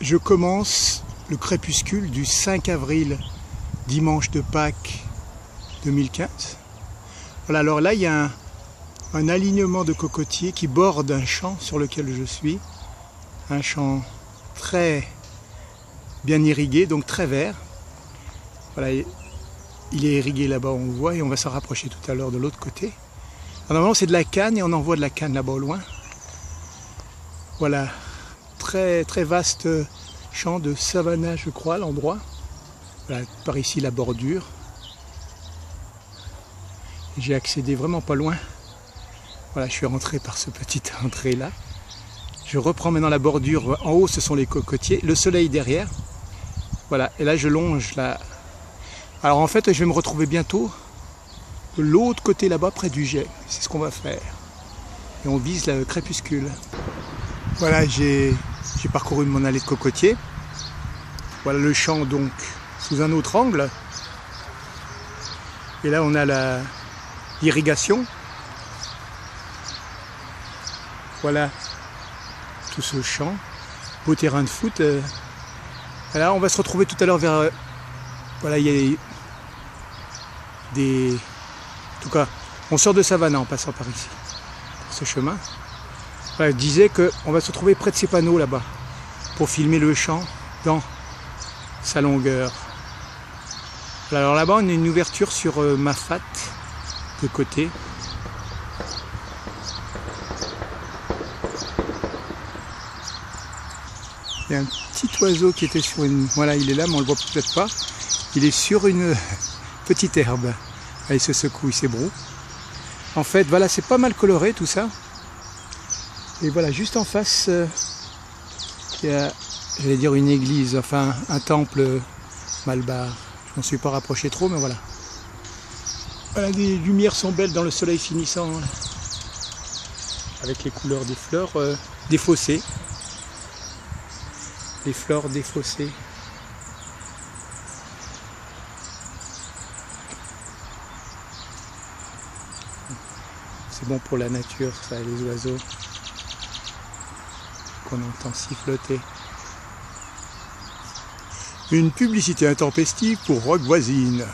Je commence le crépuscule du 5 avril, dimanche de Pâques 2015. Voilà, alors là il y a un alignement de cocotiers qui borde un champ sur lequel je suis. Un champ très bien irrigué, donc très vert. Voilà, il est irrigué là-bas, on le voit, et on va s'en rapprocher tout à l'heure de l'autre côté. Alors, normalement c'est de la canne et on en voit de la canne là-bas au loin. Voilà, très vaste champ de savannah, je crois, l'endroit. Voilà, par ici la bordure. J'ai accédé vraiment pas loin. Voilà, je suis rentré par ce petit entrée là. Je reprends maintenant la bordure. En haut, ce sont les cocotiers. Le soleil derrière. Voilà, et là je longe là. Alors en fait, je vais me retrouver bientôt de l'autre côté là-bas, près du jet. C'est ce qu'on va faire. Et on vise le crépuscule. Voilà, j'ai parcouru mon allée de cocotiers. Voilà le champ donc sous un autre angle. Et là on a l'irrigation. Voilà tout ce champ. Beau terrain de foot. Voilà, on va se retrouver tout à l'heure vers... Voilà, il y a des... En tout cas, on sort de Savannah en passant par ici, par ce chemin. Voilà, je disais qu'on va se retrouver près de ces panneaux là-bas pour filmer le champ dans sa longueur. Alors là-bas, on a une ouverture sur Mafat de côté. Il y a un petit oiseau qui était sur une... Voilà, il est là, mais on ne le voit peut-être pas. Il est sur une petite herbe. Il se secoue, il s'ébroue. En fait, voilà, c'est pas mal coloré tout ça. Et voilà, juste en face, il y a, j'allais dire une église, enfin un temple malbar. Je m'en suis pas rapproché trop, mais voilà. Voilà, les lumières sont belles dans le soleil finissant, là. Avec les couleurs des fleurs défaussées. Les fleurs défaussées. C'est bon pour la nature, ça, les oiseaux qu'on entend siffloter. Une publicité intempestive pour Rock Voisine.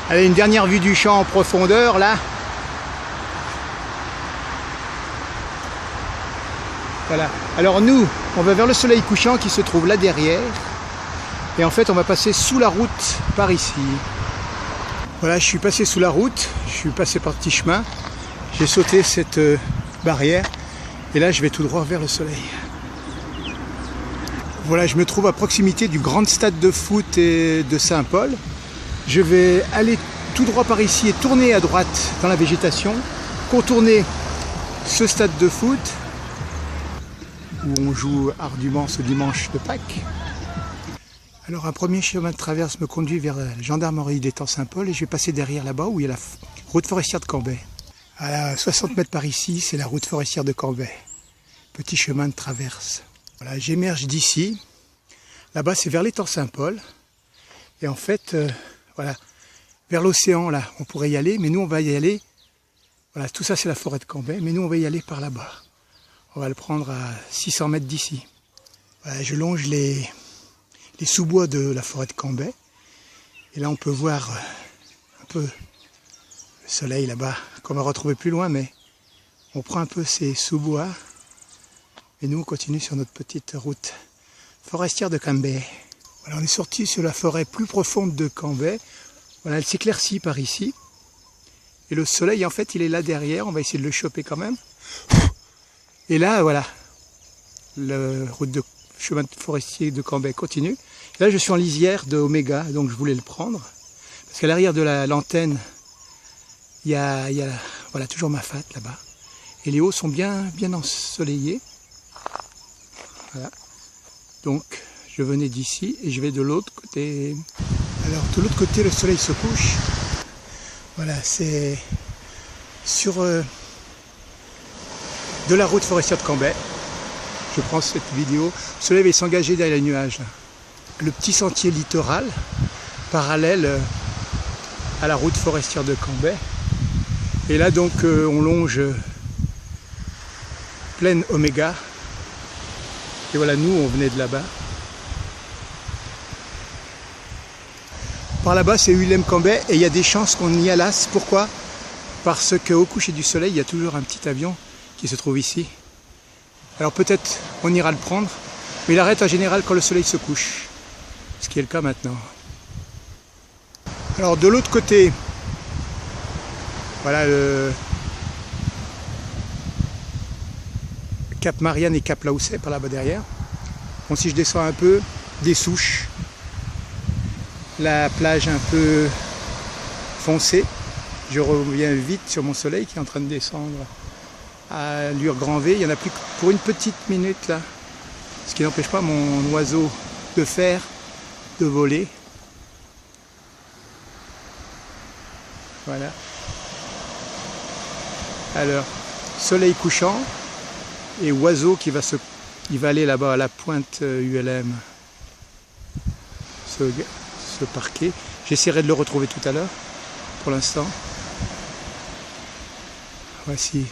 Allez, une dernière vue du champ en profondeur, là. Voilà. Alors nous, on va vers le soleil couchant qui se trouve là derrière. Et en fait, on va passer sous la route par ici. Voilà, je suis passé sous la route, je suis passé par petit chemin. J'ai sauté cette barrière. Et là, je vais tout droit vers le soleil. Voilà, je me trouve à proximité du grand stade de foot et de Saint-Paul. Je vais aller tout droit par ici et tourner à droite dans la végétation, contourner ce stade de foot où on joue ardument ce dimanche de Pâques. Alors un premier chemin de traverse me conduit vers la gendarmerie d'Étang Saint-Paul et je vais passer derrière là-bas où il y a la route forestière de Cambrai. À 60 mètres par ici, c'est la route forestière de Cambrai. Petit chemin de traverse. Voilà, j'émerge d'ici. Là-bas, c'est vers l'étang Saint-Paul. Et en fait, voilà, vers l'océan, là, on pourrait y aller, mais nous, on va y aller. Voilà, tout ça, c'est la forêt de Cambrai, mais nous, on va y aller par là-bas. On va le prendre à 600 mètres d'ici. Voilà, je longe les sous-bois de la forêt de Cambrai. Et là, on peut voir un peu le soleil là-bas, qu'on va retrouver plus loin, mais on prend un peu ces sous-bois. Et nous, on continue sur notre petite route forestière de Cambrai. Voilà, on est sorti sur la forêt plus profonde de Cambrai. Voilà, elle s'éclaircit par ici. Et le soleil, en fait, il est là derrière. On va essayer de le choper quand même. Et là, voilà, la route de chemin forestier de Cambrai continue. Et là, je suis en lisière de Oméga, donc je voulais le prendre. Parce qu'à l'arrière de l'antenne, il y a voilà, toujours Mafat là-bas. Et les hauts sont bien ensoleillés. Voilà. Donc, je venais d'ici et je vais de l'autre côté. Alors, de l'autre côté, le soleil se couche. Voilà, c'est sur de la route forestière de Cambrai. Je prends cette vidéo. Le soleil va s'engager derrière les nuages. Le petit sentier littoral, parallèle à la route forestière de Cambrai. Et là, donc, on longe plaine Oméga. Et voilà, nous, on venait de là-bas. Par là-bas, c'est ULM Cambay et il y a des chances qu'on y allasse. Pourquoi? Parce qu'au coucher du soleil, il y a toujours un petit avion qui se trouve ici. Alors peut-être on ira le prendre, mais il arrête en général quand le soleil se couche, ce qui est le cas maintenant. Alors de l'autre côté, voilà le Cap Marianne et Cap Laousset par là-bas derrière. Bon, si je descends un peu, des souches, la plage un peu foncée, je reviens vite sur mon soleil qui est en train de descendre à allure grand V. Il n'y en a plus que pour une petite minute là, ce qui n'empêche pas mon oiseau de fer de voler. Voilà. Alors, soleil couchant et oiseau qui va aller là-bas à la pointe ULM se parquer. J'essaierai de le retrouver tout à l'heure. Pour l'instant, voici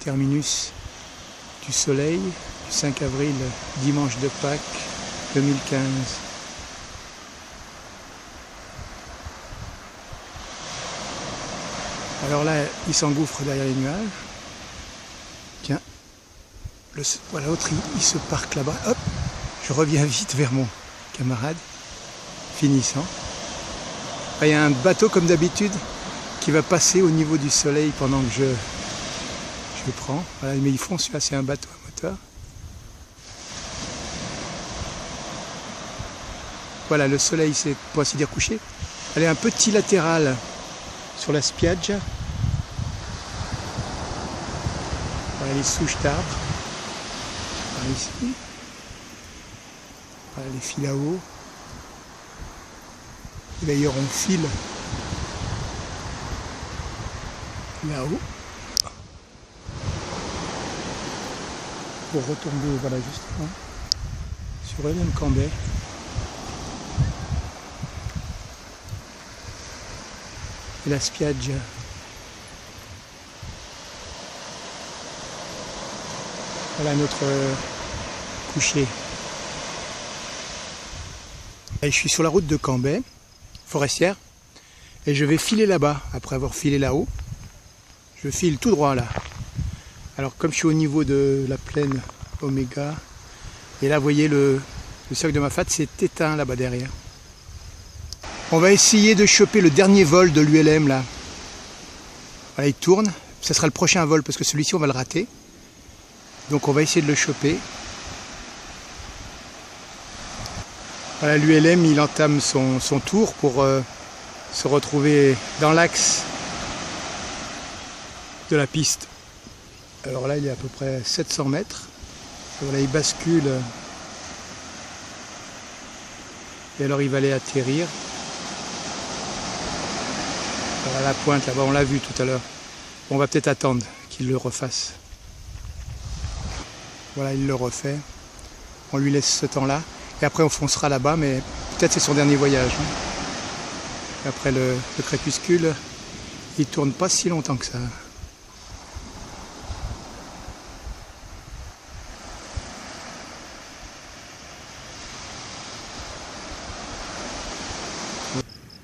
terminus du soleil du 5 avril, dimanche de Pâques 2015. Alors là, il s'engouffre derrière les nuages. Tiens, voilà, l'autre, il se parque là-bas. Hop, je reviens vite vers mon camarade, finissant. Il y a un bateau comme d'habitude qui va passer au niveau du soleil pendant que je le prends. Voilà, mais ils font celui-là, c'est un bateau à moteur. Voilà, le soleil s'est pour ainsi dire couché. Elle est un petit latéral sur la spiaggia. Voilà les souches d'arbres. Par ici. Voilà les fils là-haut. D'ailleurs on file là-haut pour retomber voilà justement sur ULM Cambay. Et la spiaggia. Voilà notre coucher. Et je suis sur la route de Cambay, forestière, et je vais filer là-bas. Après avoir filé là-haut, je file tout droit là. Alors comme je suis au niveau de la plaine Oméga, et là vous voyez le cercle de Mafate s'est éteint là-bas derrière. On va essayer de choper le dernier vol de l'ULM là. Voilà, il tourne. Ce sera le prochain vol parce que celui-ci on va le rater. Donc on va essayer de le choper. Voilà, l'ULM il entame son tour pour se retrouver dans l'axe de la piste. Alors là il est à peu près 700 mètres. Voilà, il bascule. Et alors il va aller atterrir. À la pointe là-bas, on l'a vu tout à l'heure. On va peut-être attendre qu'il le refasse. Voilà, il le refait. On lui laisse ce temps-là. Et après on foncera là-bas, mais peut-être c'est son dernier voyage. Et après le crépuscule, il tourne pas si longtemps que ça.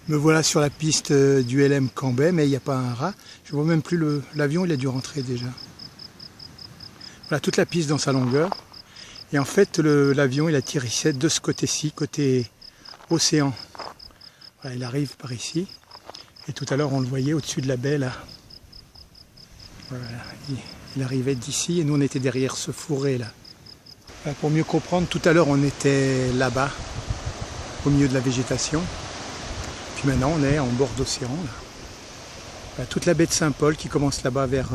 Me voilà sur la piste du ULM Cambay, mais il n'y a pas un rat. Je ne vois même plus l'avion, il a dû rentrer déjà. Voilà toute la piste dans sa longueur. Et en fait, l'avion, il atterrissait de ce côté-ci, côté océan. Voilà, il arrive par ici. Et tout à l'heure, on le voyait au-dessus de la baie, là. Voilà, il arrivait d'ici et nous, on était derrière ce fourré, là. Voilà, pour mieux comprendre, tout à l'heure, on était là-bas, au milieu de la végétation. Puis maintenant on est en bord d'océan. Voilà, toute la baie de Saint-Paul qui commence là-bas vers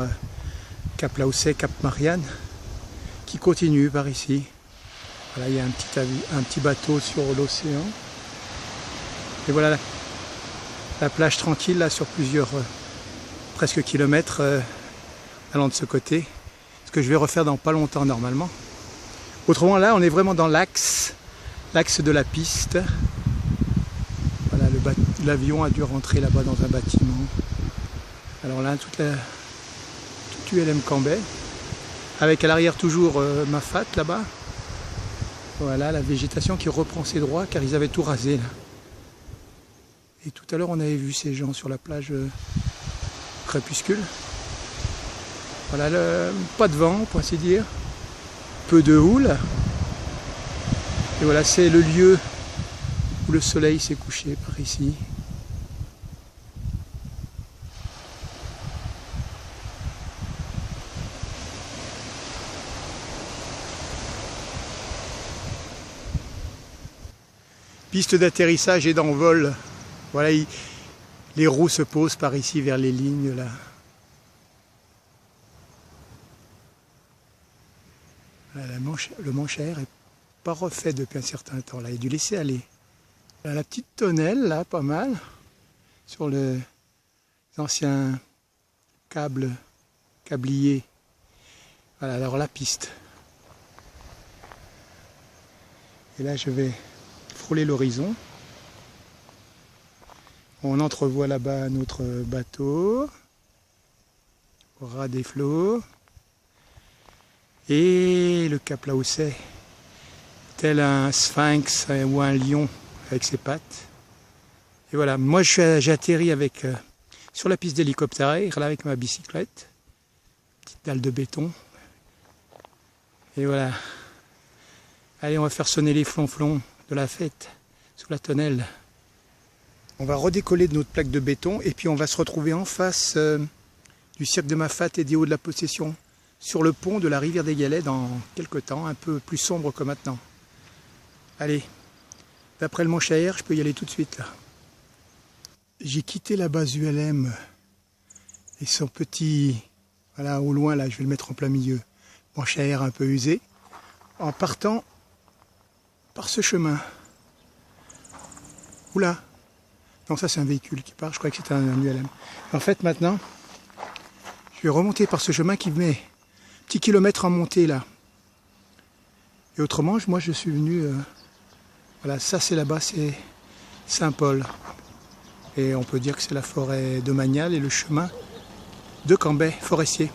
Cap Laousset, Cap Marianne, qui continue par ici. Voilà, il y a un petit bateau sur l'océan. Et voilà la plage tranquille là sur plusieurs presque kilomètres allant de ce côté. Ce que je vais refaire dans pas longtemps normalement. Autrement là on est vraiment dans l'axe de la piste. L'avion a dû rentrer là-bas dans un bâtiment. Alors là, toute ULM Cambay. avec à l'arrière toujours Mafate là-bas. Voilà la végétation qui reprend ses droits car ils avaient tout rasé là. Et tout à l'heure on avait vu ces gens sur la plage crépuscule. Voilà, pas de vent pour ainsi dire, peu de houle. Et voilà, c'est le lieu où le soleil s'est couché par ici. Piste d'atterrissage et d'envol. Voilà, les roues se posent par ici vers les lignes là. Voilà, le manche à air n'est pas refait depuis un certain temps. Là, il a dû laisser aller. Voilà, la petite tonnelle là, pas mal, sur les anciens câbliers. Voilà, alors la piste. Et là, je vais frôler l'horizon. On entrevoit là-bas notre bateau au ras des flots et le cap Laossais, tel un sphinx ou un lion avec ses pattes. Et voilà, moi j'ai atterri avec sur la piste d'hélicoptère là avec ma bicyclette, petite dalle de béton. Et voilà, allez, on va faire sonner les flonflons de la fête sous la tonnelle. On va redécoller de notre plaque de béton et puis on va se retrouver en face du cirque de Mafate et des Hauts de la Possession, sur le pont de la rivière des Galets dans quelques temps, un peu plus sombre que maintenant. Allez, d'après le manche à air, je peux y aller tout de suite là. J'ai quitté la base ULM et son petit, voilà au loin là, je vais le mettre en plein milieu, manche à air un peu usé, en partant par ce chemin. Oula! Non, ça c'est un véhicule qui part, je croyais que c'était un ULM. En fait, maintenant, je vais remonter par ce chemin qui met un petit kilomètre en montée là. Et autrement, moi je suis venu, voilà, ça c'est là-bas, c'est Saint-Paul. Et on peut dire que c'est la forêt de Magnal et le chemin de Cambrai, forestier.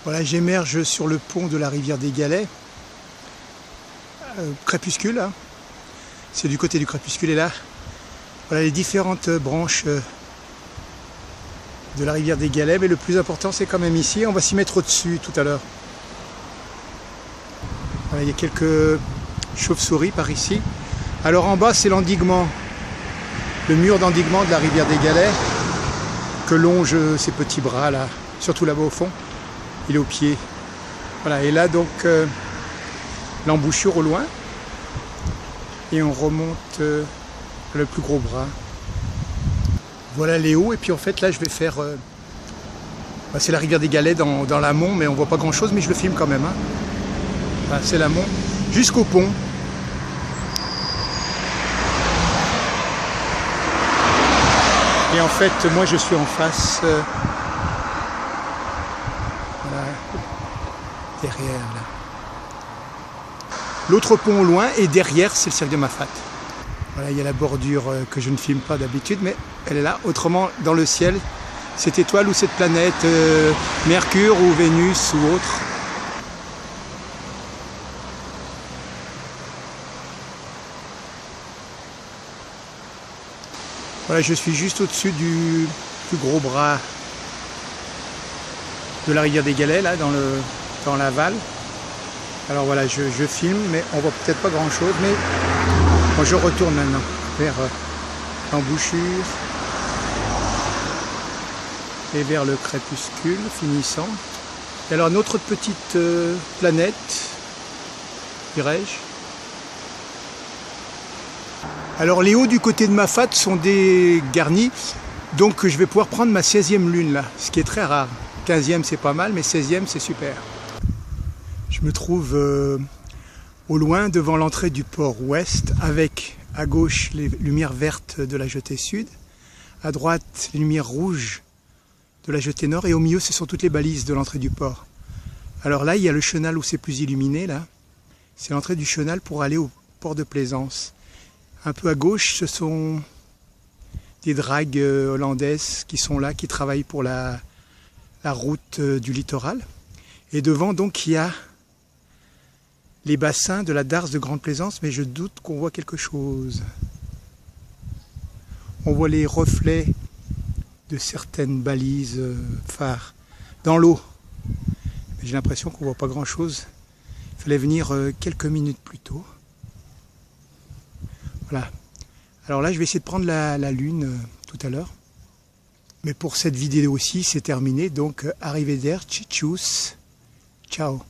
Voilà, j'émerge sur le pont de la rivière des Galets. Crépuscule, hein. C'est du côté du crépuscule et là. Voilà les différentes branches de la rivière des Galets, mais le plus important c'est quand même ici, on va s'y mettre au-dessus tout à l'heure. Voilà, il y a quelques chauves-souris par ici. Alors en bas c'est l'endiguement, le mur d'endiguement de la rivière des Galets que longe ces petits bras là, surtout là-bas au fond, il est au pied. Voilà, et là donc l'embouchure au loin, et on remonte le plus gros bras. Voilà les hauts, et puis en fait là je vais faire c'est la rivière des Galets dans l'amont, mais on voit pas grand chose, mais je le filme quand même, hein. Voilà, c'est l'amont jusqu'au pont. Et en fait moi je suis en face voilà, derrière là. L'autre pont au loin, et derrière c'est le cirque de Mafate. Voilà, il y a la bordure que je ne filme pas d'habitude, mais elle est là. Autrement, dans le ciel, cette étoile ou cette planète, Mercure ou Vénus ou autre. Voilà, je suis juste au-dessus du plus gros bras de la rivière des Galets, là, dans l'aval. Alors voilà, je filme, mais on voit peut-être pas grand-chose, mais moi je retourne maintenant vers l'embouchure et vers le crépuscule finissant. Et alors notre petite planète, dirais-je. Alors les hauts du côté de Mafate sont dégarnis, donc je vais pouvoir prendre ma 16e lune là, ce qui est très rare. 15e c'est pas mal, mais 16e c'est super. Je me trouve au loin devant l'entrée du port ouest, avec à gauche les lumières vertes de la jetée sud, à droite les lumières rouges de la jetée nord, et au milieu ce sont toutes les balises de l'entrée du port. Alors là il y a le chenal où c'est plus illuminé là, c'est l'entrée du chenal pour aller au port de Plaisance. Un peu à gauche ce sont des dragues hollandaises qui sont là, qui travaillent pour la route du littoral. Et devant, donc, il y a les bassins de la Darse de Grande Plaisance, mais je doute qu'on voit quelque chose. On voit les reflets de certaines balises phares dans l'eau. J'ai l'impression qu'on voit pas grand chose. Il fallait venir quelques minutes plus tôt. Voilà. Alors là, je vais essayer de prendre la lune tout à l'heure. Mais pour cette vidéo aussi, c'est terminé. Donc, arrivederci, tchuss, ciao.